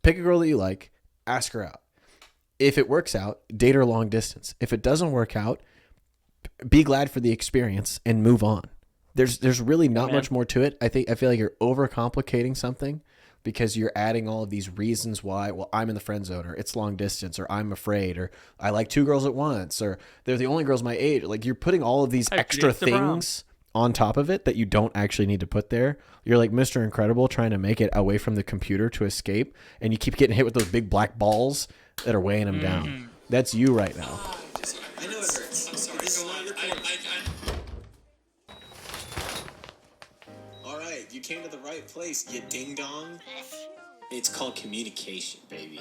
Pick a girl that you like, ask her out. If it works out, date her long distance. If it doesn't work out, be glad for the experience and move on. There's really not much more to it. I feel like you're overcomplicating something because you're adding all of these reasons why. Well, I'm in the friend zone, or it's long distance, or I'm afraid, or I like two girls at once, or they're the only girls my age. Like, you're putting all of these extra things on top of it that you don't actually need to put there. You're like Mr. Incredible trying to make it away from the computer to escape, and you keep getting hit with those big black balls that are weighing him down. That's you right now. I know it hurts. I'm sorry. This is not your fault. All right, you came to the right place, you ding dong. It's called communication, baby.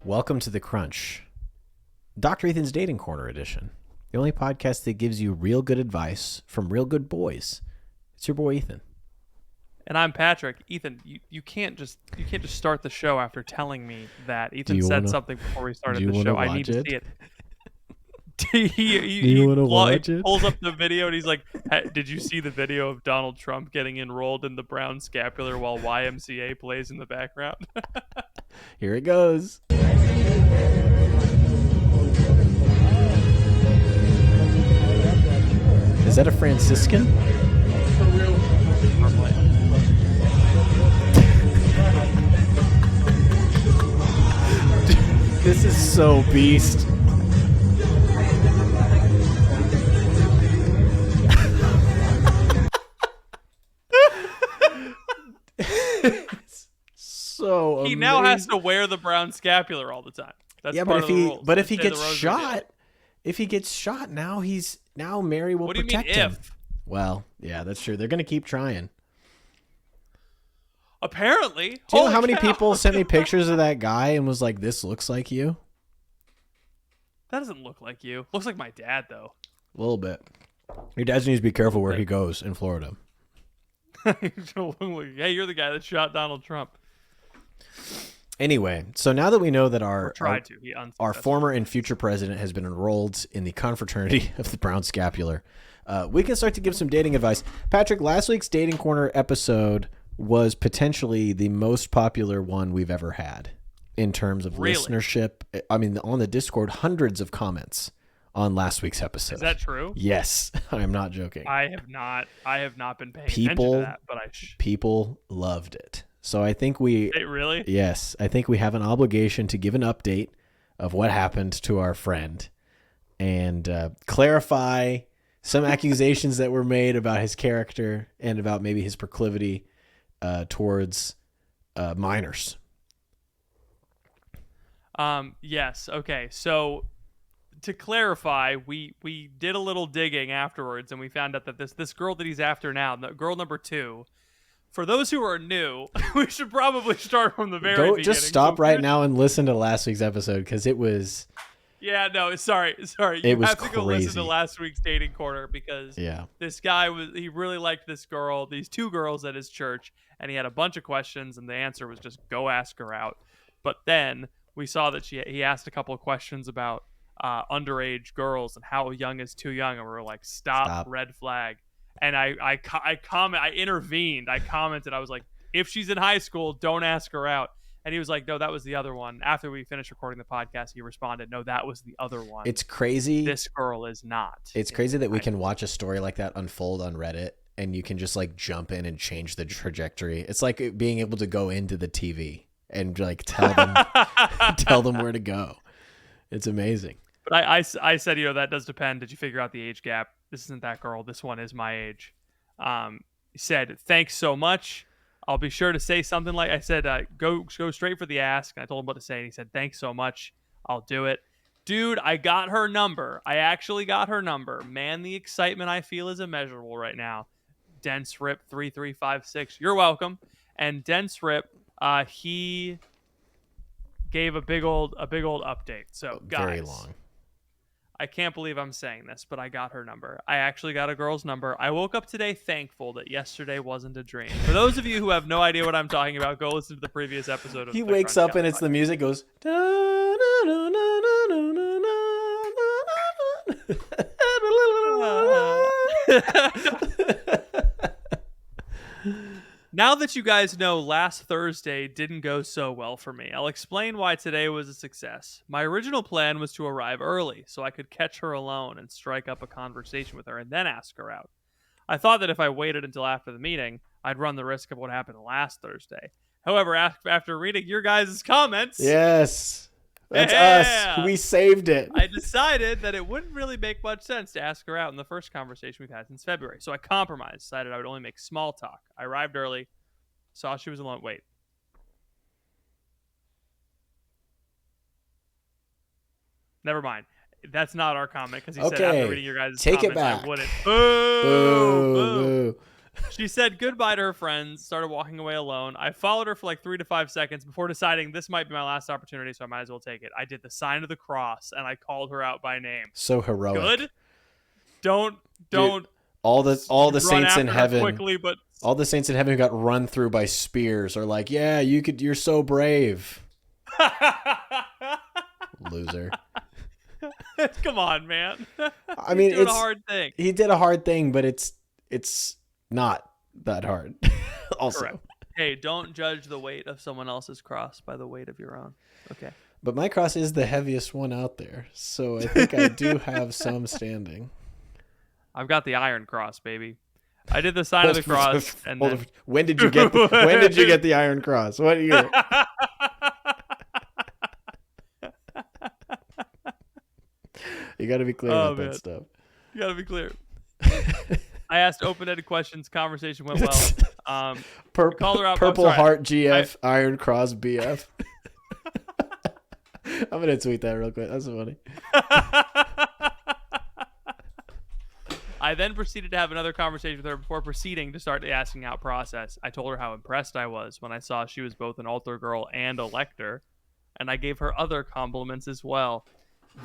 Welcome to The Crunch, Dr. Ethan's Dating Corner edition. The only podcast that gives you real good advice from real good boys. It's your boy Ethan. And I'm Patrick. Ethan, you can't just start the show after telling me that Ethan said something before we started the show. I need to see it. He pulls up the video and he's like, hey, did you see the video of Donald Trump getting enrolled in the Brown Scapular while YMCA plays in the background? Here it goes. Is that a Franciscan? For real. This is so beast. So amazing. He now has to wear the brown scapular all the time. That's part of the rules. But if he gets shot, now Mary will protect him. What do you mean if? Well, yeah, that's true. They're gonna keep trying. Apparently. Do you know how many people sent me pictures of that guy and was like, "This looks like you"? That doesn't look like you. Looks like my dad, though. A little bit. Your dad needs to be careful where he goes in Florida. Hey, you're the guy that shot Donald Trump. Anyway, so now that we know that our former and future president has been enrolled in the confraternity of the Brown Scapular, we can start to give some dating advice. Patrick, last week's Dating Corner episode was potentially the most popular one we've ever had in terms of listenership. I mean, on the Discord, hundreds of comments on last week's episode. Is that true? Yes, I'm not joking. I have not been paying attention to that, but people loved it. So I think Yes, I think we have an obligation to give an update of what happened to our friend and clarify some accusations that were made about his character and about maybe his proclivity towards minors. Yes. Okay. So to clarify, we did a little digging afterwards and we found out that this girl that he's after now, girl number 2, for those who are new, we should probably start from the very beginning. Just stop right now and listen to last week's episode because it was... Yeah, no, sorry. You have to go listen to last week's Dating Corner because this guy he really liked this girl, these 2 girls at his church, and he had a bunch of questions, and the answer was just go ask her out. But then we saw that he asked a couple of questions about underage girls and how young is too young, and we were like, stop. Red flag. And I intervened. I commented. I was like, if she's in high school, don't ask her out. And he was like, no, that was the other one. After we finished recording the podcast, he responded, no, that was the other one. It's crazy. This girl is not. It's crazy that we can watch a story like that unfold on Reddit and you can just like jump in and change the trajectory. It's like being able to go into the TV and like tell them where to go. It's amazing. But I said, that does depend. Did you figure out the age gap? This isn't that girl. This one is my age. He said, thanks so much. I'll be sure to say something like I said, go straight for the ask. And I told him what to say. And he said, thanks so much. I'll do it. Dude, I got her number. I actually got her number. Man, the excitement I feel is immeasurable right now. Dense Rip 3356. You're welcome. And Dense Rip, he gave a big old update. So guys, very long. I can't believe I'm saying this, but I got her number. I actually got a girl's number. I woke up today thankful that yesterday wasn't a dream. For those of you who have no idea what I'm talking about, go listen to the previous episode of He wakes up and it's the music goes. Now that you guys know last Thursday didn't go so well for me, I'll explain why today was a success. My original plan was to arrive early so I could catch her alone and strike up a conversation with her and then ask her out. I thought that if I waited until after the meeting, I'd run the risk of what happened last Thursday. However, after reading your guys' comments... Yes, that's us. We saved it. I decided that it wouldn't really make much sense to ask her out in the first conversation we've had since February. So I compromised, decided I would only make small talk. I arrived early, saw she was alone. Wait. Never mind. That's not our comment because he said after reading your guys' Take comments, it back. I wouldn't. Boo. Boo. She said goodbye to her friends, started walking away alone. I followed her for like 3 to 5 seconds before deciding this might be my last opportunity, so I might as well take it. I did the sign of the cross, and I called her out by name. So heroic. Good? Don't. Dude, all the saints in heaven. Quickly, but all the saints in heaven who got run through by spears are like, yeah, you're so brave. Loser. Come on, man. I mean, it's a hard thing. He did a hard thing, but it's not that hard. Also, correct. Hey, don't judge the weight of someone else's cross by the weight of your own. Okay. But my cross is the heaviest one out there, so I think I do have some standing. I've got the iron cross, baby. I did the sign of the cross, and then... when did you get the iron cross? What year? You got to be clear about that stuff. You got to be clear. I asked open-ended questions. Conversation went well. Called her out. Purple Heart GF, Iron Cross BF. I'm going to tweet that real quick. That's funny. I then proceeded to have another conversation with her before proceeding to start the asking out process. I told her how impressed I was when I saw she was both an altar girl and a lector, and I gave her other compliments as well.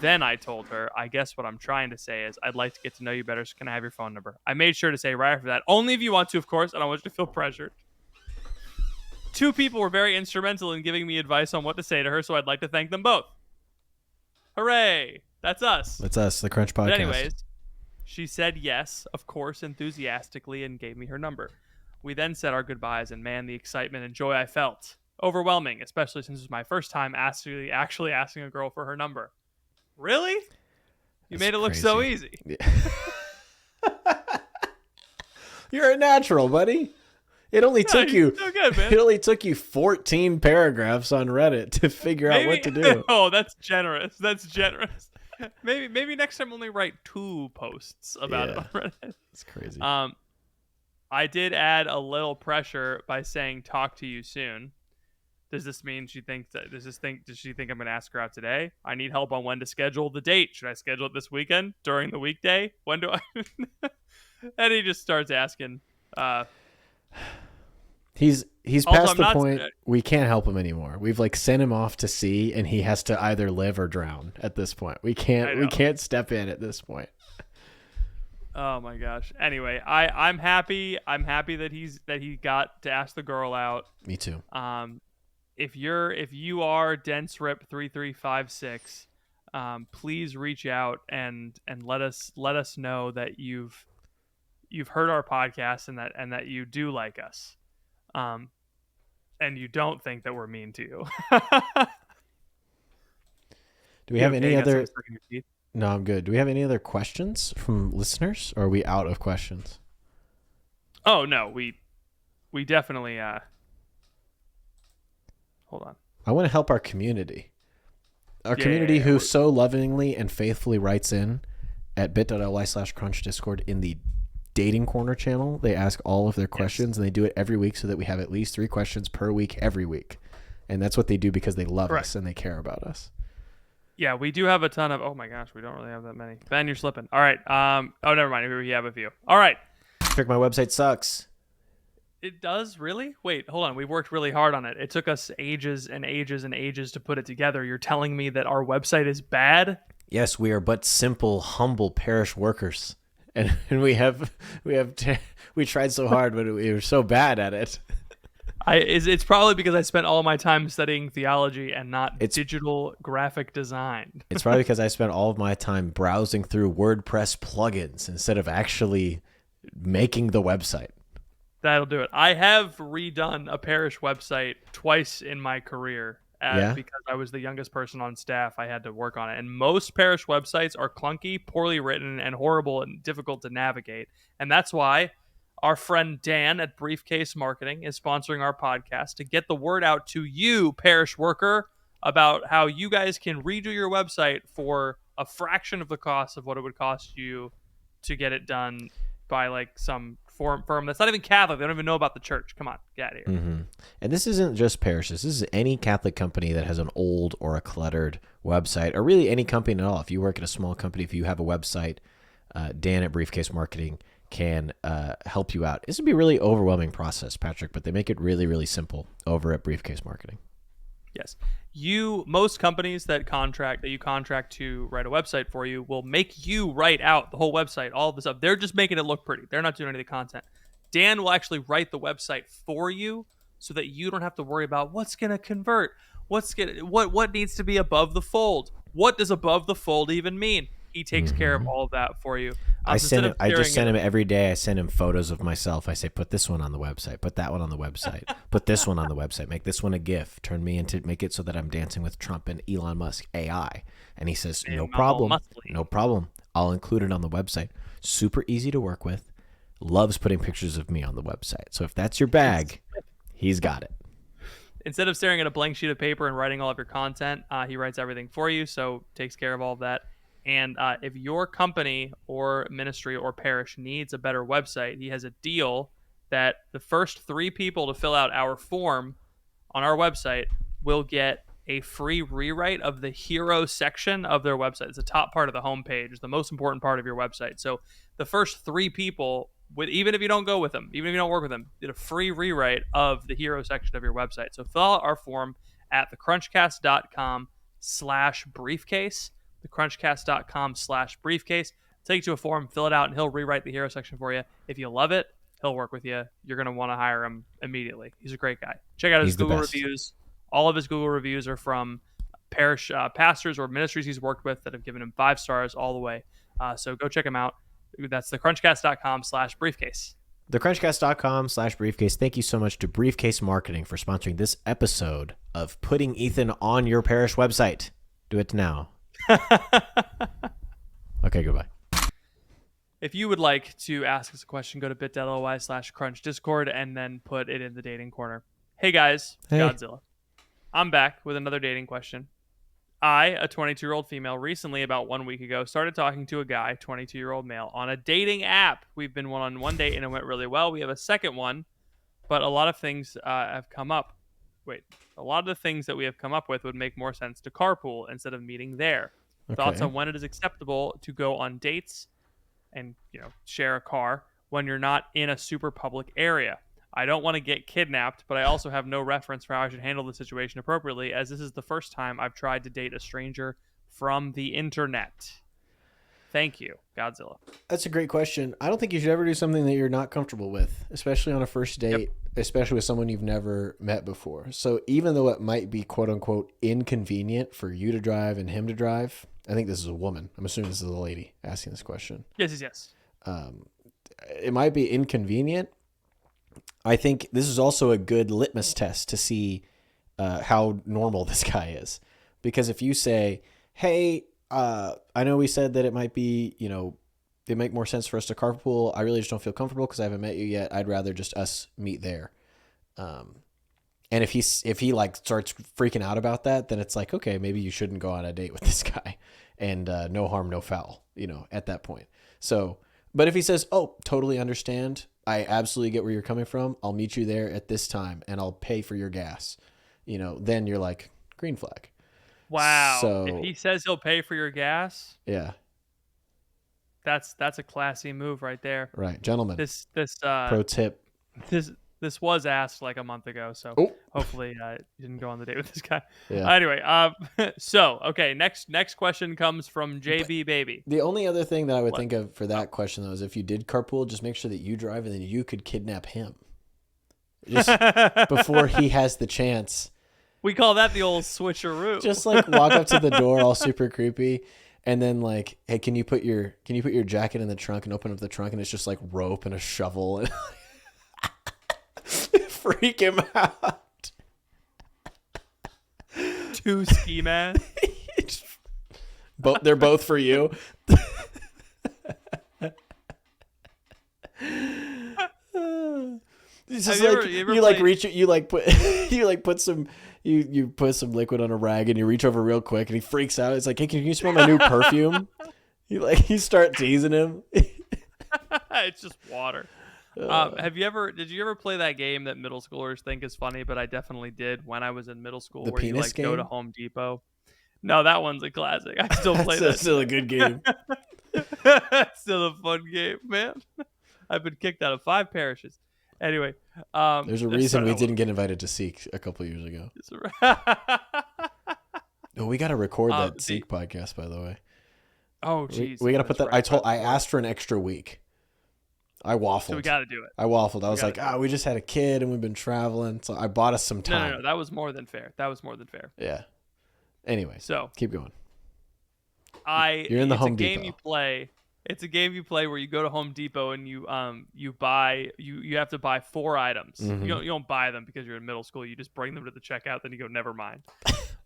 Then I told her, I guess what I'm trying to say is I'd like to get to know you better, so can I have your phone number? I made sure to say right after that, only if you want to, of course, I don't want you to feel pressured. 2 people were very instrumental in giving me advice on what to say to her, so I'd like to thank them both. Hooray! That's us. That's us, the Crunch Podcast. But anyways, she said yes, of course, enthusiastically, and gave me her number. We then said our goodbyes, and man, the excitement and joy I felt. Overwhelming, especially since it was my first time actually asking a girl for her number. Really? You made it look so easy. Yeah. You're a natural, buddy. It only took you so good, man. It only took you 14 paragraphs on Reddit to figure out what to do. Oh, that's generous. That's generous. Maybe next time only write 2 posts about it on Reddit. It's crazy. I did add a little pressure by saying talk to you soon. Does this mean she thinks that does she think I'm going to ask her out today? I need help on when to schedule the date. Should I schedule it this weekend during the weekday? When do I? And he just starts asking. He's past the point we can't help him anymore. We've sent him off to sea, and he has to either live or drown at this point. We can't step in at this point. Oh my gosh. Anyway, I'm happy. I'm happy that he got to ask the girl out. Me too. If you are DenseRip3356, please reach out and let us know that you've heard our podcast and that you do like us, and you don't think that we're mean to you. Do we have any other? No, I'm good. Do we have any other questions from listeners, or are we out of questions? Oh no, we definitely. Hold on. I want to help our community. Our community who so lovingly and faithfully writes in at bit.ly/crunch discord in the dating corner channel. They ask all of their questions, and they do it every week so that we have at least 3 questions per week every week. And that's what they do because they love us and they care about us. Yeah, we do have a ton of... Oh my gosh, we don't really have that many. Ben, you're slipping. All right. Oh, never mind. We have a few. All right. Trick, my website sucks. It does? Really? Wait, hold on. We've worked really hard on it. It took us ages and ages and ages to put it together. You're telling me that our website is bad? Yes, we are but simple, humble parish workers. And we tried so hard, but we were so bad at it. It's probably because I spent all my time studying theology and not digital graphic design. It's probably because I spent all of my time browsing through WordPress plugins instead of actually making the website. That'll do it. I have redone a parish website twice in my career because I was the youngest person on staff. I had to work on it. And most parish websites are clunky, poorly written, and horrible and difficult to navigate. And that's why our friend Dan at Briefcase Marketing is sponsoring our podcast to get the word out to you, parish worker, about how you guys can redo your website for a fraction of the cost of what it would cost you to get it done by like some firm that's not even Catholic. They don't even know about the church. Come on, get out of here. Mm-hmm. And this isn't just parishes. This is any Catholic company that has an old or a cluttered website, or really any company at all. If you work at a small company, if you have a website, Dan at Briefcase Marketing can help you out. This would be a really overwhelming process, Patrick, but they make it really, really simple over at Briefcase Marketing. Yes. Most companies that you contract to write a website for you will make you write out the whole website, all of the stuff. They're just making it look pretty. They're not doing any of the content. Dan will actually write the website for you so that you don't have to worry about what's going to convert, what needs to be above the fold. What does above the fold even mean? He takes care of all of that for you. I just send him every day. I send him photos of myself. I say, put this one on the website, put that one on the website, put this one on the website, make this one a GIF, make it so that I'm dancing with Trump and Elon Musk AI. And he says, no problem. I'll include it on the website. Super easy to work with. Loves putting pictures of me on the website. So if that's your bag, he's got it. Instead of staring at a blank sheet of paper and writing all of your content, he writes everything for you. So takes care of all of that. And if your company or ministry or parish needs a better website, he has a deal that the first 3 people to fill out our form on our website will get a free rewrite of the hero section of their website. It's the top part of the homepage. It's the most important part of your website. So the first 3 people, even if you don't go with them, even if you don't work with them, get a free rewrite of the hero section of your website. So fill out our form at thecrunchcast.com/briefcase. thecrunchcast.com/briefcase. Take you to a form, fill it out, and he'll rewrite the hero section for you. If you love it, he'll work with you. You're going to want to hire him immediately. He's a great guy. Check out his Google reviews. All of his Google reviews are from parish pastors or ministries he's worked with that have given him 5 stars all the way. So go check him out. That's thecrunchcast.com/briefcase. Thecrunchcast.com/briefcase. Thank you so much to Briefcase Marketing for sponsoring this episode of Putting Ethan on Your Parish Website. Do it now. Okay, goodbye. If you would like to ask us a question, go to bit.ly/crunch discord and then put it in the dating corner. Hey guys, hey. Godzilla. I'm back with another dating question. I, a 22-year-old female, recently, about 1 week ago, started talking to a guy, 22-year-old male, on a dating app. We've been on one date and it went really well. We have a second one, but a lot of things have come up. A lot of the things that we have come up with would make more sense to carpool instead of meeting there. Okay. Thoughts on when it is acceptable to go on dates and share a car when you're not in a super public area. I don't want to get kidnapped, but I also have no reference for how I should handle the situation appropriately, as this is the first time I've tried to date a stranger from the internet. Thank you, Godzilla. That's a great question. I don't think you should ever do something that you're not comfortable with, especially on a first date, especially with someone you've never met before. So even though it might be quote unquote inconvenient for you to drive and him to drive, I think this is a woman. I'm assuming this is a lady asking this question. Yes. It might be inconvenient. I think this is also a good litmus test to see how normal this guy is. Because if you say, hey, I know we said that it might be, it make more sense for us to carpool. I really just don't feel comfortable because I haven't met you yet. I'd rather just us meet there. And if he starts freaking out about that, then it's like, okay, maybe you shouldn't go on a date with this guy, and no harm, no foul, at that point. So, but if he says, oh, totally understand, I absolutely get where you're coming from, I'll meet you there at this time and I'll pay for your gas, then you're like, green flag. Wow. So, if he says he'll pay for your gas, yeah, that's a classy move right there. Right. Gentlemen, this pro tip. This was asked like a month ago, so hopefully you didn't go on the date with this guy. Yeah. Anyway, okay, next question comes from JB Baby. The only other thing that I would think of for that question, though, is if you did carpool, just make sure that you drive and then you could kidnap him. just before he has the chance. We call that the old switcheroo. Just like walk up to the door all super creepy, and then like, hey, can you put your jacket in the trunk, and open up the trunk, and it's just like rope and a shovel, and freak him out. 2 ski masks. They're both for you. It's just you put some liquid on a rag and you reach over real quick and he freaks out. It's like, hey, can you smell my new perfume? You start teasing him. It's just water. Did you ever play that game that middle schoolers think is funny, but I definitely did when I was in middle school, the where you penis game? Go to Home Depot? No, that one's a classic. I still play that. Still a good game. Still a fun game, man. I've been kicked out of 5 parishes. Anyway, there's a reason we didn't get invited to Seek a couple years ago. Oh, we got to record that Seek podcast, by the way. Oh, jeez. We got to put that. I asked for an extra week. I waffled. So we got to do it. I waffled. I was like, we just had a kid and we've been traveling, so I bought us some time. No. That was more than fair. Yeah. Anyway, so keep going. You're in the Home Depot. It's a game you play where you go to Home Depot and you buy you have to buy 4 items. Mm-hmm. You don't buy them because you're in middle school. You just bring them to the checkout, then you go, never mind.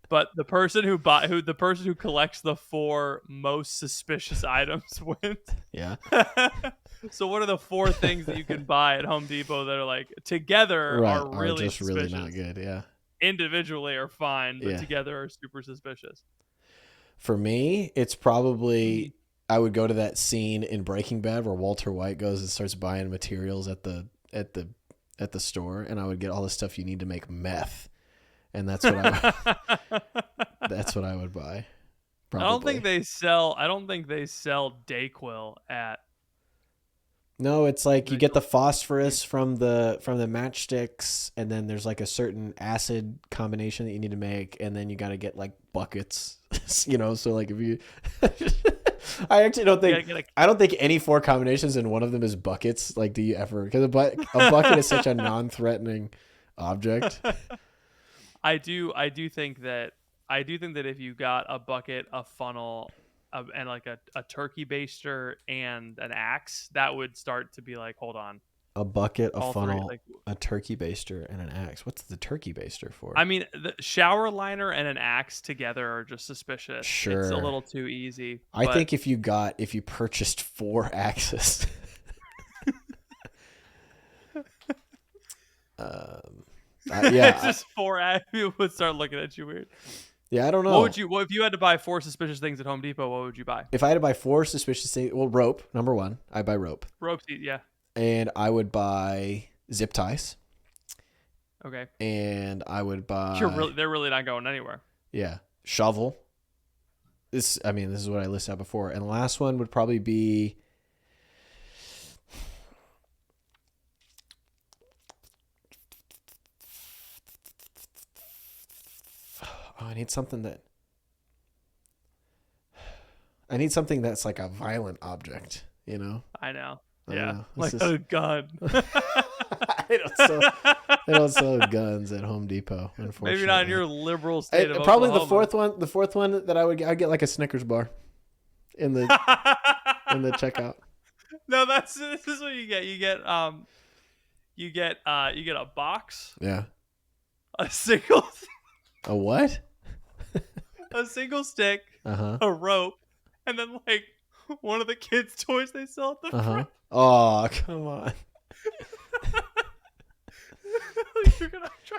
But the person who collects the 4 most suspicious items wins. Yeah. So what are the 4 things that you can buy at Home Depot that are like together are really just suspicious? Really not good? Yeah. Individually are fine, but together are super suspicious. For me, it's probably I would go to that scene in Breaking Bad where Walter White goes and starts buying materials at the store, and I would get all the stuff you need to make meth, and that's what I would buy. Probably. I don't think they sell Dayquil at. No, it's like you get the phosphorus from the matchsticks, and then there's like a certain acid combination that you need to make, and then you got to get like buckets, So like if you, I actually don't think I don't think any 4 combinations in one of them is buckets. Like, do you ever? Because a bucket is such a non-threatening object. I do think that if you got a bucket, a funnel, and like a turkey baster and an axe, that would start to be like, hold on. A bucket, a funnel, a turkey baster, and an axe. What's the turkey baster for? I mean, the shower liner and an axe together are just suspicious. Sure. It's a little too easy. I think if you purchased 4 axes. Just 4 axes. People would start looking at you weird. Yeah, I don't know. If you had to buy 4 suspicious things at Home Depot, what would you buy? If I had to buy 4 suspicious things, well, rope, number 1. I buy rope. Rope, yeah. And I would buy zip ties. Okay. And I would buy. They're really not going anywhere. Yeah, shovel. This is what I listed out before, and the last one would probably be. I need something that's like a violent object, I know. Yeah. Like a gun. They don't sell guns at Home Depot, unfortunately. Maybe not in your liberal state of probably Oklahoma. the fourth one that I'd get like a Snickers bar in the checkout. No, this is what you get. You get a box. Yeah. A single. A what? A single stick. Uh-huh. A rope, and then like one of the kids' toys they sell at the front. Oh, come on. You're gonna try.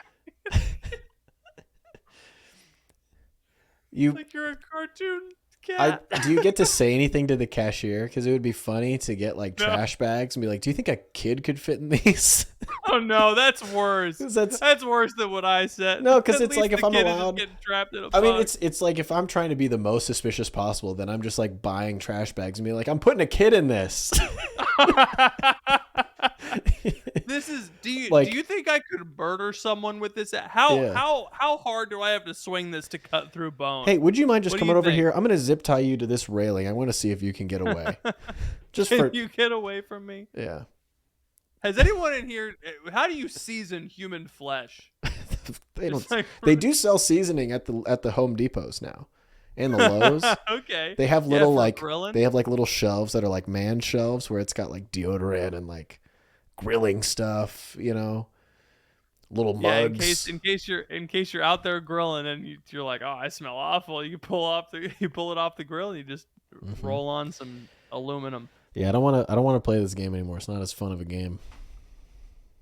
Like you're a cartoon cat. Do you get to say anything to the cashier? Because it would be funny to get like trash bags and be like, "Do you think a kid could fit in these?" Oh no, that's worse. That's worse than what I said. No, because it's like if I'm allowed. Getting trapped in a I mean, it's like if I'm trying to be the most suspicious possible, then I'm just like buying trash bags and be like, "I'm putting a kid in this." Do you think I could murder someone with this? How hard do I have to swing this to cut through bone? Hey, would you mind just coming over here? I'm gonna zip tie you to this railing. I want to see if you can get away. Can you get away from me? Yeah. Has anyone in here? How do you season human flesh? They don't. They do sell seasoning at the Home Depots now, and the Lowe's. Okay. They have little grilling? they have like little shelves that are like man shelves where it's got like deodorant and like grilling stuff. Little mugs. In case you're out there grilling and you're like, oh, I smell awful. You pull it off the grill and you just roll on some aluminum. Yeah, I don't want to play this game anymore. It's not as fun of a game.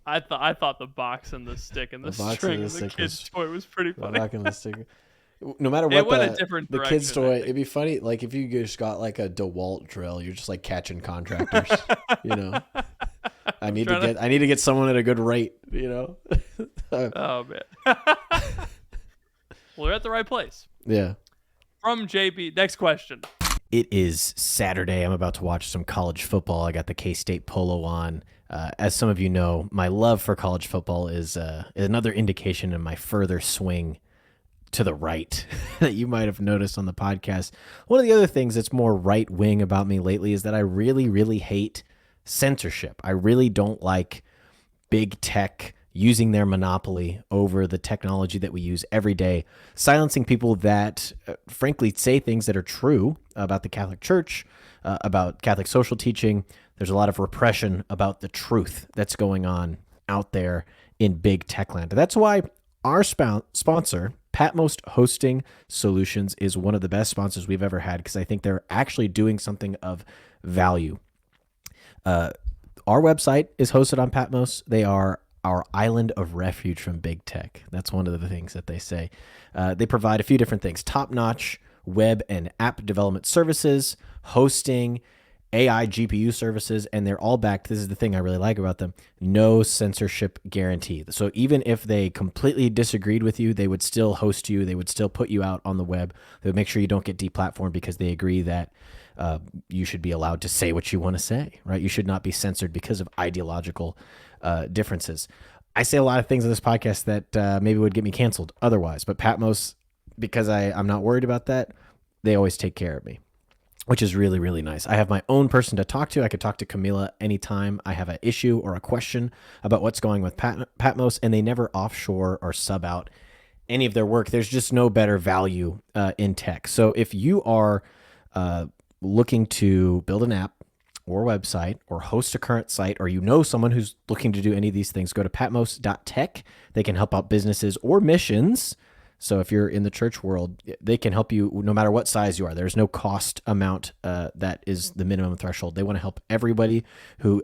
I thought the box and the stick and the string and the kid's toy was pretty funny. The box and the stick. No matter what the kid's toy, it'd be funny. Like if you just got like a DeWalt drill, you're just like catching contractors. I need to get someone at a good rate. Oh man. Well, we're at the right place. Yeah. From JB, next question. It is Saturday. I'm about to watch some college football. I got the K-State polo on. As some of you know, my love for college football is another indication of my further swing to the right that you might have noticed on the podcast. One of the other things that's more right-wing about me lately is that I really, really hate censorship. I really don't like big tech using their monopoly over the technology that we use every day, silencing people that frankly say things that are true about the Catholic Church, about Catholic social teaching. There's a lot of repression about the truth that's going on out there in big tech land. That's why our sponsor, Patmos Hosting Solutions, is one of the best sponsors we've ever had because I think they're actually doing something of value. Our website is hosted on Patmos. They are our island of refuge from big tech. That's one of the things that they say. They provide a few different things: top-notch web and app development services, hosting, AI GPU services, and they're all backed. This is the thing I really like about them: no censorship guarantee. So even if they completely disagreed with you, they would still host you. They would still put you out on the web. They would make sure you don't get deplatformed because they agree that you should be allowed to say what you want to say, right? You should not be censored because of ideological differences. I say a lot of things in this podcast that maybe would get me canceled otherwise, but Patmos, because I'm not worried about that, they always take care of me, which is really, really nice. I have my own person to talk to. I could talk to Camila anytime I have an issue or a question about what's going with Patmos, and they never offshore or sub out any of their work. There's just no better value in tech. So if you are looking to build an app or website or host a current site, or you know someone who's looking to do any of these things, go to patmos.tech. They can help out businesses or missions. So if you're in the church world, they can help you no matter what size you are. There's no cost amount that is the minimum threshold. They want to help everybody who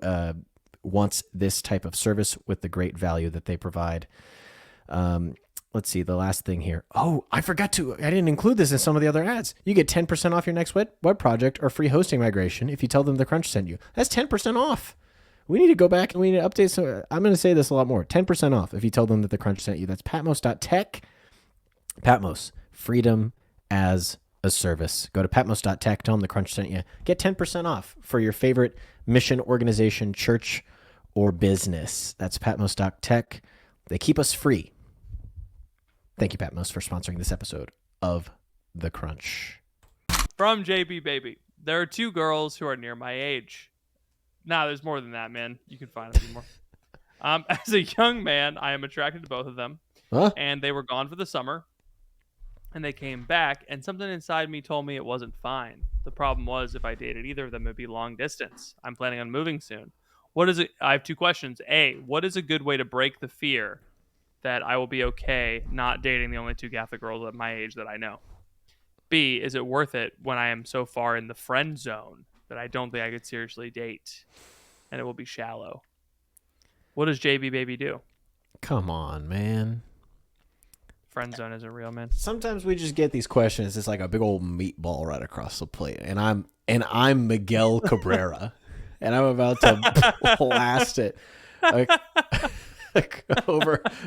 wants this type of service with the great value that they provide. Let's see, the last thing here. Oh, I didn't include this in some of the other ads. You get 10% off your next web project or free hosting migration if you tell them The Crunch sent you. That's 10% off. We need to go back and we need to update some. I'm going to say this a lot more. 10% off if you tell them that The Crunch sent you. That's patmos.tech. Patmos, freedom as a service. Go to patmos.tech, tell them The Crunch sent you. Get 10% off for your favorite mission, organization, church, or business. That's patmos.tech. They keep us free. Thank you, Patmos, for sponsoring this episode of The Crunch. From JB Baby. There are two girls who are near my age. Nah, there's more than that, man. You can find a few more. As a young man, I am attracted to both of them. Huh? And they were gone for the summer. And they came back, and something inside me told me it wasn't fine. The problem was if I dated either of them, it'd be long distance. I'm planning on moving soon. I have two questions. A, what is a good way to break the fear that I will be okay not dating the only two Catholic girls at my age that I know? B, is it worth it when I am so far in the friend zone that I don't think I could seriously date and it will be shallow? What does JB Baby do? Come on, man. Friend zone isn't real, man. Sometimes we just get these questions. It's like a big old meatball right across the plate. And I'm Miguel Cabrera. And I'm about to blast it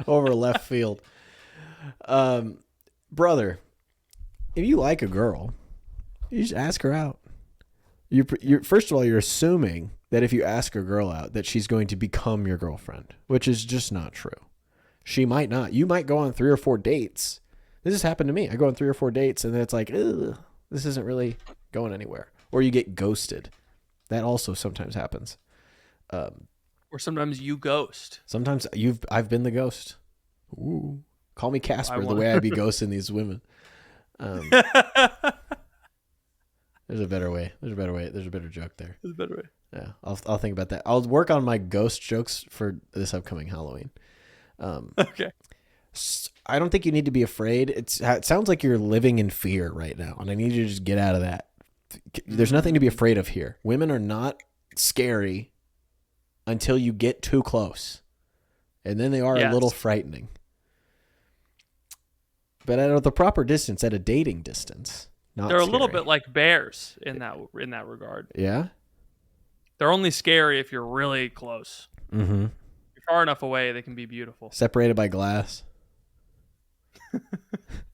over left field. Brother, if you like a girl, you just ask her out. You're first of all, you're assuming that if you ask a girl out, that she's going to become your girlfriend, which is just not true. She might not. You might go on 3 or 4 dates. This has happened to me. I go on 3 or 4 dates, and then it's like, ugh, this isn't really going anywhere. Or you get ghosted. That also sometimes happens. Or sometimes you ghost. Sometimes I've been the ghost. Ooh. Call me Casper, the way I'd be ghosting these women. There's a better way. There's a better joke there. There's a better way. Yeah, I'll think about that. I'll work on my ghost jokes for this upcoming Halloween. Okay. I don't think you need to be afraid. It sounds like you're living in fear right now, and I need you to just get out of that. There's nothing to be afraid of here. Women are not scary until you get too close, and then they are a little frightening. But at the proper distance, at a dating distance, not they're scary. A little bit like bears in that regard. Yeah? They're only scary if you're really close. Mm-hmm. If you're far enough away, they can be beautiful. Separated by glass.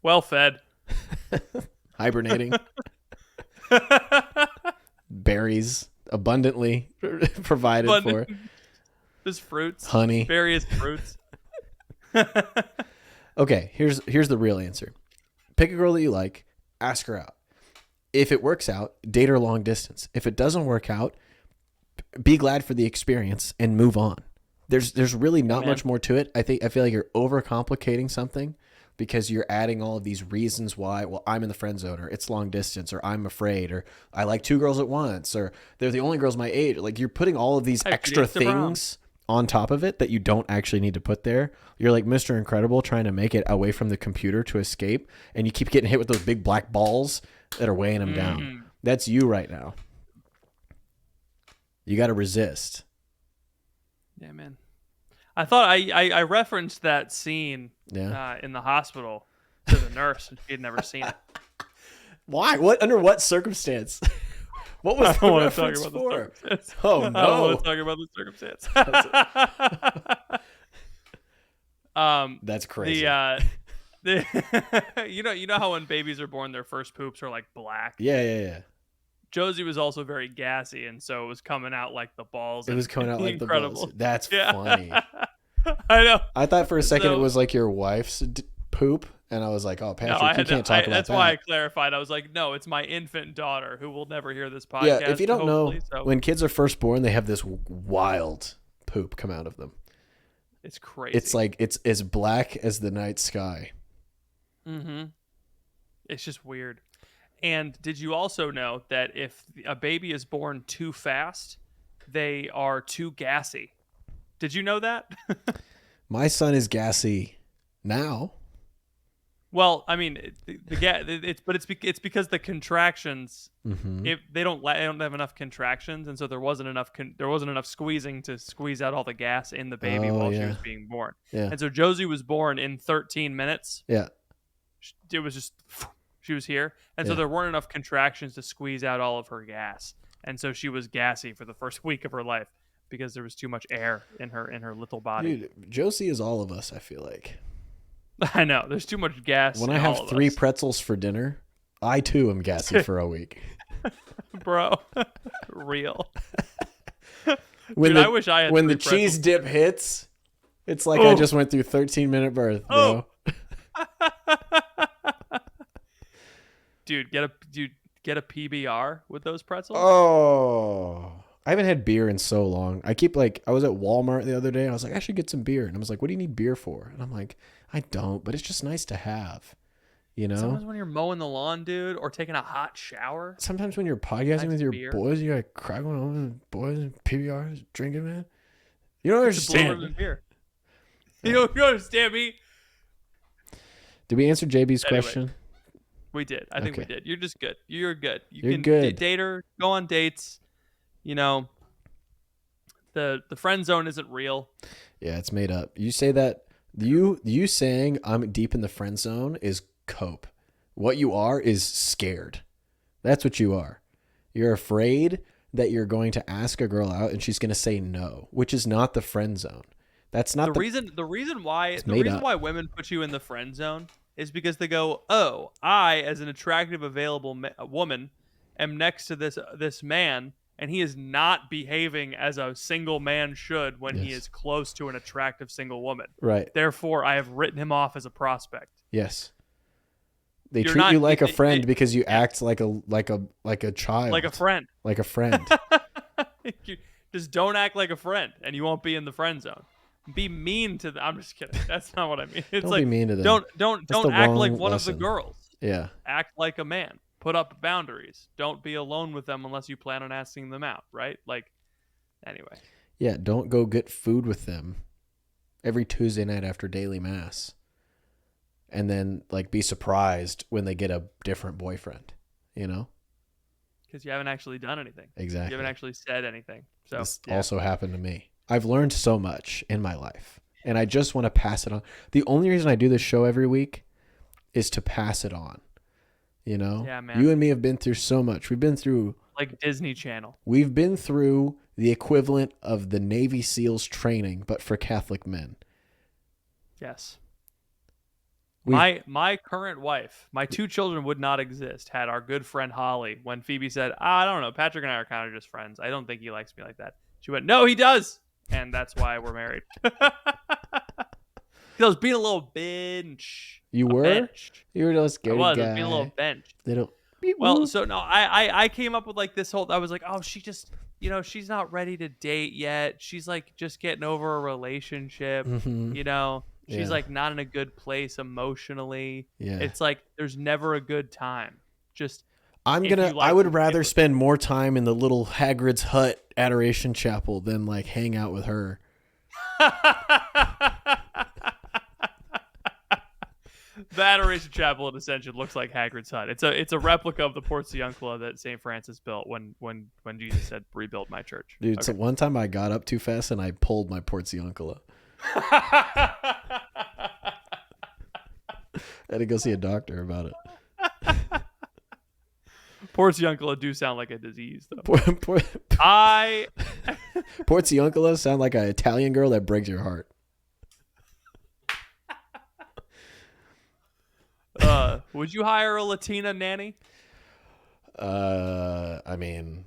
Well fed. Hibernating. Berries abundantly provided for. There's fruits. Honey. Various fruits. Okay, here's the real answer. Pick a girl that you like, ask her out. If it works out, date her long distance. If it doesn't work out, be glad for the experience and move on. There's really not much more to it. I feel like you're overcomplicating something because you're adding all of these reasons why, well, I'm in the friend zone, or it's long distance, or I'm afraid, or I like two girls at once, or they're the only girls my age. Like, you're putting all of these extra things on top of it that you don't actually need to put there. You're like Mr. Incredible trying to make it away from the computer to escape, and you keep getting hit with those big black balls that are weighing him down. That's you right now. You got to resist. Yeah, man. I thought I referenced that scene Yeah. In the hospital to the nurse, and she had never seen it. Why? What? Under what circumstance? What was the reference for? Oh, no. I don't want to talk about the circumstance. That's crazy. You know how when babies are born, their first poops are like black? Yeah. Josie was also very gassy, and so it was coming out like the balls. It was coming out like the balls. That's funny. I know. I thought for a second it was like your wife's poop, and I was like, oh, Patrick, you can't talk about that's that. That's why I clarified. I was like, no, it's my infant daughter who will never hear this podcast. Yeah, if you don't know, when kids are first born, they have this wild poop come out of them. It's crazy. It's like, it's as black as the night sky. Mm-hmm. It's just weird. And did you also know that if a baby is born too fast, they are too gassy? Did you know that? My son is gassy now. Well, I mean, it's because the contractions, if they don't have enough contractions, and so there wasn't enough squeezing to squeeze out all the gas in the baby while she was being born. Yeah. And so Josie was born in 13 minutes. Yeah. It was just she was here, and so there weren't enough contractions to squeeze out all of her gas, and so she was gassy for the first week of her life because there was too much air in her little body. Dude, Josie is all of us, I feel like. I know. There's too much gas. When I have 3 pretzels for dinner, I too am gassy for a week. Bro. Real. I wish I had when the cheese dip hits, it's like I just went through 13-minute birth, bro. Dude, get a PBR with those pretzels? Oh. I haven't had beer in so long. I was at Walmart the other day and I was like, I should get some beer. And I was like, what do you need beer for? And I'm like, I don't, but it's just nice to have, you know? Sometimes when you're mowing the lawn, dude, or taking a hot shower. Sometimes when you're podcasting with your boys, you got crack one on boys and PBRs drinking, man. You don't understand. Beer. You don't understand me. Did we answer JB's question? We did. I think we did. You're just good. You're good. You're can good. Date her, go on dates. You know, the friend zone isn't real. Yeah, it's made up. You say that you saying I'm deep in the friend zone is cope. What you are is scared. That's what you are. You're afraid that you're going to ask a girl out and she's going to say no, which is not the friend zone. That's not the reason why women put you in the friend zone is because they go, "Oh, I as an attractive available woman am next to this man, and he is not behaving as a single man should when he is close to an attractive single woman. Right. Therefore, I have written him off as a prospect." Yes. They treat you like a friend because you act like a child. Like a friend. Like a friend. Just don't act like a friend, and you won't be in the friend zone. Be mean to them. I'm just kidding. That's not what I mean. It's don't like, be mean to them. Don't act like one lesson. of the girls. Yeah. Act like a man. Put up boundaries. Don't be alone with them unless you plan on asking them out, right? Like, anyway. Yeah, don't go get food with them every Tuesday night after daily mass. And then like be surprised when they get a different boyfriend, you know? Because you haven't actually done anything. Exactly. You haven't actually said anything. So this also happened to me. I've learned so much in my life, and I just want to pass it on. The only reason I do this show every week is to pass it on. You know? Yeah, man. You and me have been through so much. We've been through like Disney Channel. We've been through the equivalent of the Navy SEALs training, but for Catholic men. Yes. My current wife, my 2 children would not exist had our good friend Holly, when Phoebe said, I don't know, Patrick and I are kind of just friends. I don't think he likes me like that. She went, no, he does. And that's why we're married. I was being a little bench. You were? Bench. You were a scared guy. I was being a little bench. Well, so no, I came up with like this whole, I was like, oh, she just, she's not ready to date yet. She's like just getting over a relationship, She's like not in a good place emotionally. Yeah. It's like there's never a good time. Just I would rather spend more time in the little Hagrid's Hut Adoration Chapel than like hang out with her. The Adoration Chapel in Ascension looks like Hagrid's Hut. It's a replica of the Portiuncula that St. Francis built when Jesus said, rebuild my church. Dude, so one time I got up too fast and I pulled my Portiuncula. I had to go see a doctor about it. Portiuncula do sound like a disease, though. Portiuncula sound like an Italian girl that breaks your heart. Would you hire a Latina nanny? I mean,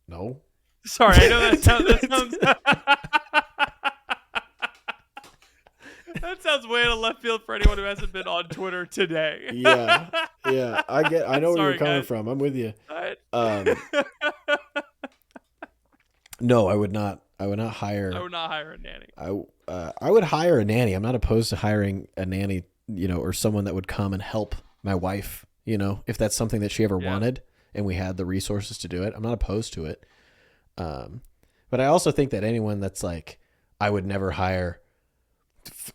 no. Sorry, I know that sounds that sounds way out of left field for anyone who hasn't been on Twitter today. Yeah. I know where you're coming from. I'm with you. No, I would not hire. I would not hire a nanny. I would hire a nanny. I'm not opposed to hiring a nanny, or someone that would come and help my wife, if that's something that she ever wanted and we had the resources to do it. I'm not opposed to it. But I also think that anyone that's like, I would never hire.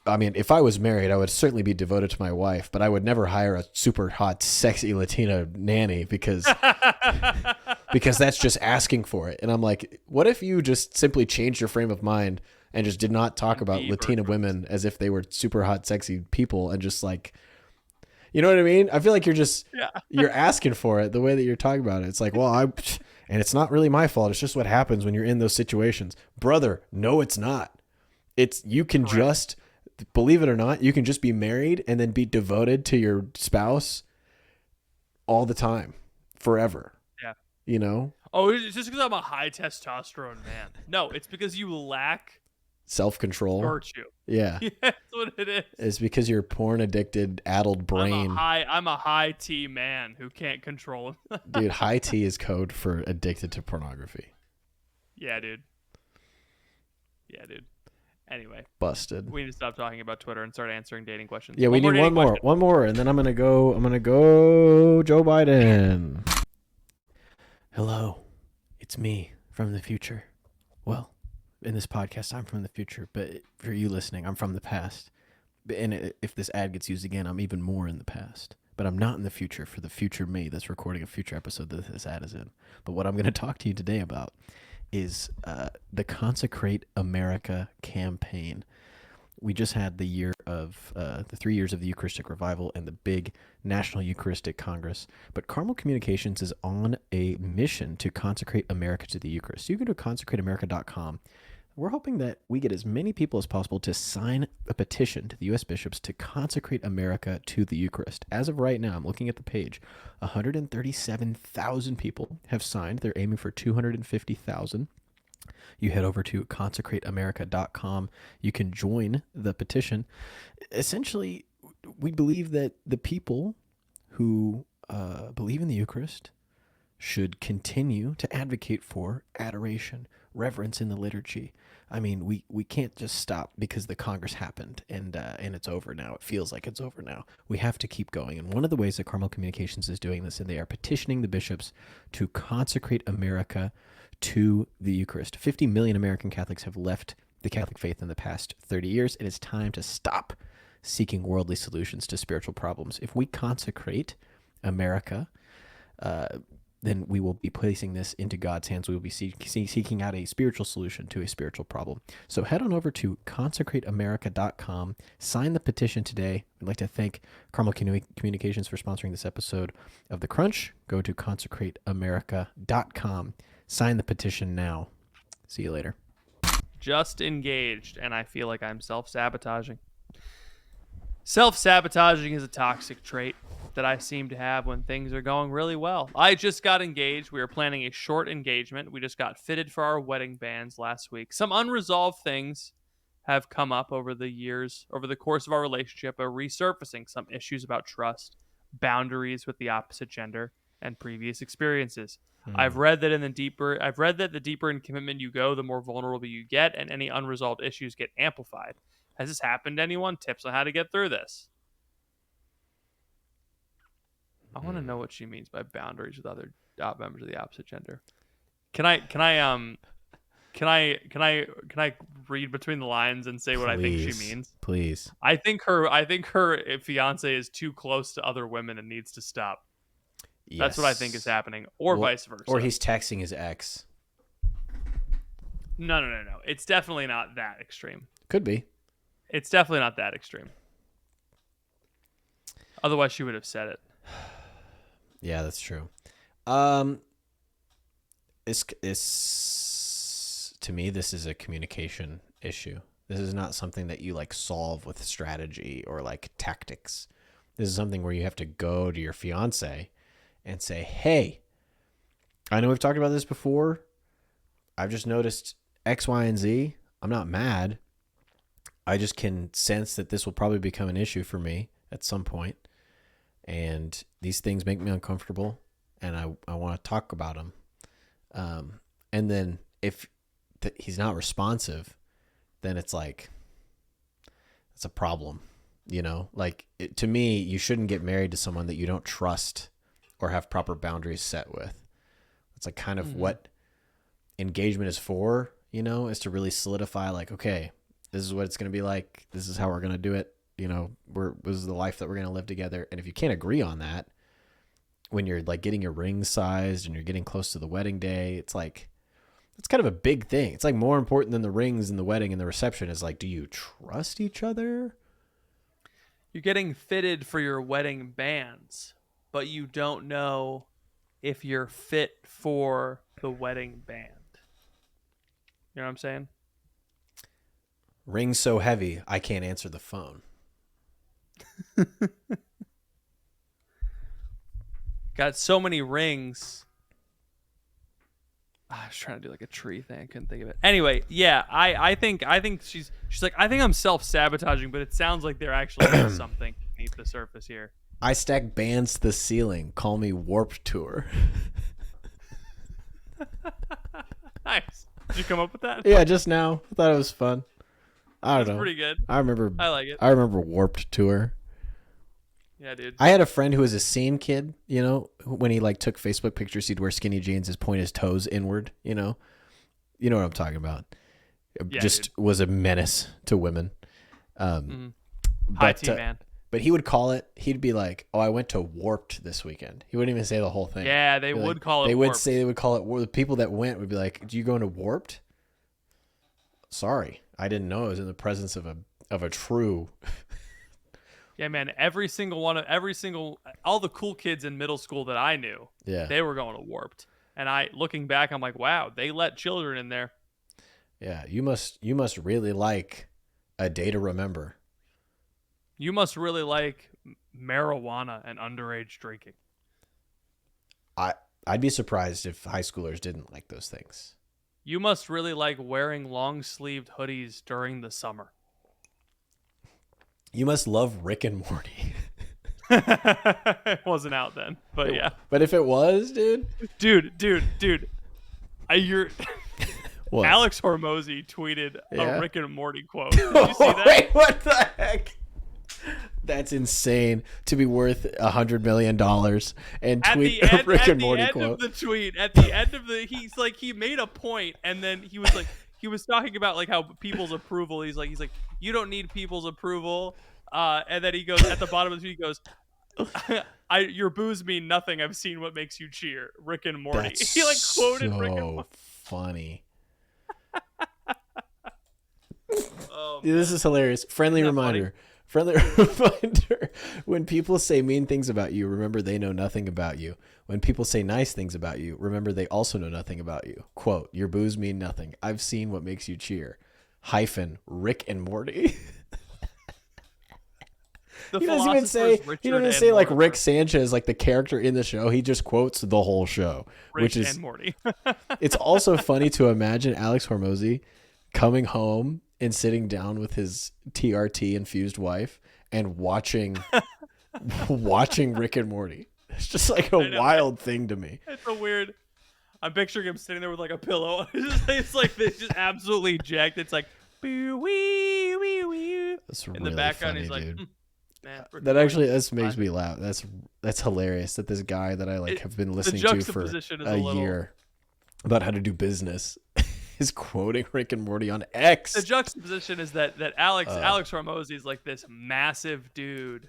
I mean, if I was married, I would certainly be devoted to my wife, but I would never hire a super hot, sexy Latina nanny because that's just asking for it. And I'm like, what if you just simply changed your frame of mind and just did not talk about Latina women as if they were super hot, sexy people and just like, you know what I mean? I feel like you're asking for it the way that you're talking about it. It's like, well, and it's not really my fault. It's just what happens when you're in those situations. Brother, no, it's not. You can just, believe it or not, you can just be married and then be devoted to your spouse all the time, forever. Yeah. Oh, it's just because I'm a high testosterone man. No, it's because you lack self-control. Virtue. Yeah. That's what it is. It's because your porn addicted, addled brain. I'm a high T man who can't control him. Dude, high T is code for addicted to pornography. Yeah, dude. Anyway, busted. We need to stop talking about Twitter and start answering dating questions. Yeah, we need one more, and then I'm gonna go Joe Biden. Hello, it's me from the future. Well, in this podcast, I'm from the future, but for you listening, I'm from the past. And if this ad gets used again, I'm even more in the past. But I'm not in the future for the future me that's recording a future episode that this ad is in. But what I'm going to talk to you today about is the Consecrate America campaign. We just had the 3 years of the Eucharistic Revival and the big National Eucharistic Congress. But Carmel Communications is on a mission to consecrate America to the Eucharist. So you can go to consecrateamerica.com. We're hoping that we get as many people as possible to sign a petition to the U.S. bishops to consecrate America to the Eucharist. As of right now, I'm looking at the page, 137,000 people have signed. They're aiming for 250,000. You head over to consecrateamerica.com. You can join the petition. Essentially, we believe that the people who believe in the Eucharist should continue to advocate for adoration, reverence in the liturgy. I mean, we can't just stop because the Congress happened and it's over now. It feels like it's over now. We have to keep going. And one of the ways that Carmel Communications is doing this, and they are petitioning the bishops to consecrate America to the Eucharist. 50 million American Catholics have left the Catholic faith in the past 30 years. It is time to stop seeking worldly solutions to spiritual problems. If we consecrate America, then we will be placing this into God's hands. We will be seeking out a spiritual solution to a spiritual problem. So head on over to consecrateamerica.com. Sign the petition today. We'd like to thank Carmel Communications for sponsoring this episode of The Crunch. Go to consecrateamerica.com. Sign the petition now. See you later. Just engaged, and I feel like I'm self-sabotaging. Self-sabotaging is a toxic trait that I seem to have when things are going really well. I just got engaged. We were planning a short engagement. We just got fitted for our wedding bands last week. Some unresolved things have come up over the years, over the course of our relationship, are resurfacing some issues about trust, boundaries with the opposite gender, and previous experiences. I've read that the deeper in commitment you go, the more vulnerable you get, and any unresolved issues get amplified. Has this happened to anyone? Tips on how to get through this. I want to know what she means by boundaries with other members of the opposite gender. Can I read between the lines and say what I think she means? Please. I think her fiance is too close to other women and needs to stop. Yes. That's what I think is happening, or vice versa. Or he's texting his ex. No. It's definitely not that extreme. Could be. It's definitely not that extreme. Otherwise, she would have said it. Yeah, that's true. It's to me, this is a communication issue. This is not something that you like solve with strategy or like tactics. This is something where you have to go to your fiance and say, hey, I know we've talked about this before. I've just noticed X, Y, and Z. I'm not mad. I just can sense that this will probably become an issue for me at some point. And these things make me uncomfortable, and I want to talk about them. And then if he's not responsive, then it's like, it's a problem, you know? Like, to me, you shouldn't get married to someone that you don't trust or have proper boundaries set with. It's like kind of what engagement is for, you know, is to really solidify like, okay, this is what it's going to be like. This is how we're going to do it. You know, this is the life that we're going to live together. And if you can't agree on that, when you're like getting your ring sized and you're getting close to the wedding day, it's like, it's kind of a big thing. It's like more important than the rings and the wedding and the reception is like, do you trust each other? You're getting fitted for your wedding bands, but you don't know if you're fit for the wedding band. You know what I'm saying? Ring's so heavy, I can't answer the phone. Got so many rings. I was trying to do like a tree thing. I couldn't think of it. Anyway, yeah, I think she's like, I think I'm self-sabotaging, but it sounds like there actually is something beneath the surface here. I stack bands to the ceiling. Call me Warped Tour. Nice. Did you come up with that? Yeah, just now. I thought it was fun. I don't know. Pretty good. I like it. I remember Warped Tour. Yeah, dude. I had a friend who was a scene kid, you know, when he like took Facebook pictures, he'd wear skinny jeans, his point his toes inward, you know. You know what I'm talking about. Yeah, just dude. Was a menace to women. High tea, man. But he would call it, he'd be like, oh, I went to Warped this weekend. He wouldn't even say the whole thing. Yeah, they would call it They Warped. would call it, the people that went would be like, do you go into Warped? Sorry, I didn't know I was in the presence of a true. Yeah, man, all the cool kids in middle school that I knew, yeah, they were going to Warped. And looking back, I'm like, wow, they let children in there. Yeah, you must really like A Day to Remember. You must really like marijuana and underage drinking. I'd be surprised if high schoolers didn't like those things. You must really like wearing long-sleeved hoodies during the summer. You must love Rick and Morty. It wasn't out then, but yeah. But if it was, dude. You're. What? Alex Hormozy tweeted a Rick and Morty quote. Did you see that? Wait, what the heck? That's insane to be worth $100 million and tweet a Rick and Morty quote. At the end of the he made a point, and then he was talking about like how people's approval. He's like you don't need people's approval, and then he goes at the bottom of the tweet, he goes, your boos mean nothing. I've seen what makes you cheer. Rick and Morty. That's he quoted so Rick and Morty. Funny. Dude, this is hilarious. Friendly reminder. Friendly reminder. When people say mean things about you, remember they know nothing about you. When people say nice things about you, remember they also know nothing about you. Quote, your boos mean nothing. I've seen what makes you cheer. - Rick and Morty. He doesn't even say like Rick Sanchez, like the character in the show. He just quotes the whole show, which is Morty. It's also funny to imagine Alex Hormozy coming home and sitting down with his TRT infused wife and watching Rick and Morty. It's just like a wild thing to me. It's a weird. I'm picturing him sitting there with like a pillow. It's like this, just absolutely jacked. It's like boo wee wee wee. That's in really the background. funny, He's like, dude. Man, That makes me laugh. That's hilarious that this guy that I have been listening to for a year about how to do business is quoting Rick and Morty on X. The juxtaposition is that Alex Hormozy is like this massive dude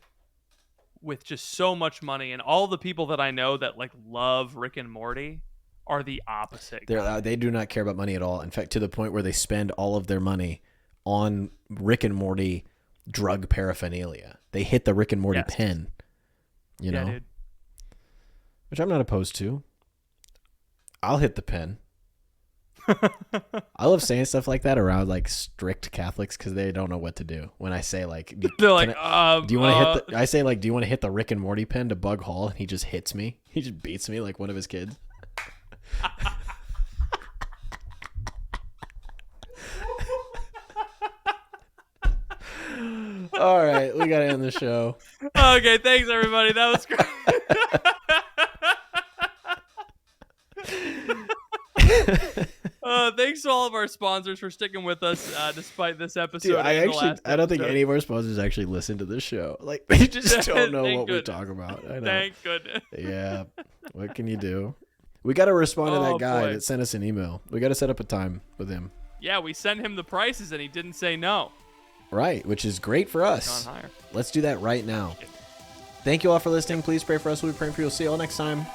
with just so much money, and all the people that I know that like love Rick and Morty are the opposite. They do not care about money at all. In fact, to the point where they spend all of their money on Rick and Morty drug paraphernalia. They hit the Rick and Morty pen, you know, dude. Which I'm not opposed to. I'll hit the pen. I love saying stuff like that around like strict Catholics because they don't know what to do. When I say like, they're like, do you want to hit? I say like, do you want to hit the Rick and Morty pen to Bug Hall? And he just hits me. He just beats me like one of his kids. All right, we gotta end the show. Okay, thanks everybody. That was great. Thanks to all of our sponsors for sticking with us despite this episode. Dude, I don't think any of our sponsors actually listen to this show. Like they just don't know what we talk about. I know. Thank goodness. Yeah. What can you do? We got to respond to that guy that sent us an email. We got to set up a time with him. Yeah, we sent him the prices and he didn't say no. Right, which is great for us. Let's do that right now. Thank you all for listening. Please pray for us. We'll be praying for you. We'll see you all next time.